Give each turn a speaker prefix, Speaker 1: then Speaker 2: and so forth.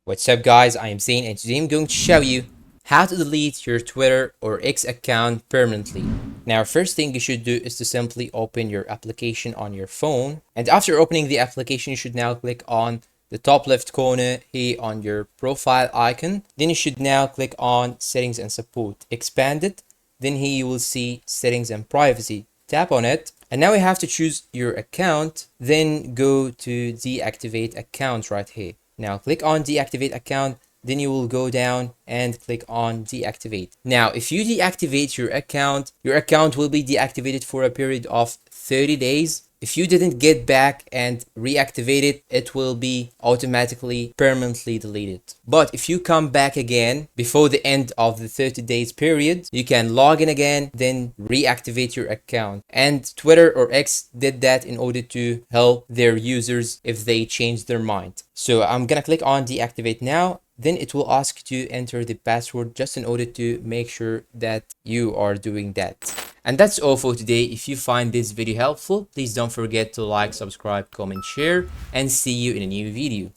Speaker 1: What's up guys, I am Zain and today I'm going to show you how to delete your Twitter or X account permanently. Now first thing you should do is to simply open your application on your phone, and after opening the application you should now click on the top left corner here on your profile icon. Then you should now click on settings and support, expand it. Then here you will see settings and privacy, tap on it, and now you have to choose your account, then go to deactivate account right here. Now click on deactivate account, then you will go down and click on deactivate. Now if you deactivate your account will be deactivated for a period of 30 days. If you didn't get back and reactivate it, it will be automatically permanently deleted. But if you come back again before the end of the 30 days period, you can log in again, then reactivate your account. And Twitter or X did that in order to help their users if they change their mind. So I'm gonna click on deactivate now. Then it will ask you to enter the password just in order to make sure that you are doing that. And that's all for today. If you find this video helpful, please don't forget to like, subscribe, comment, share, and see you in a new video.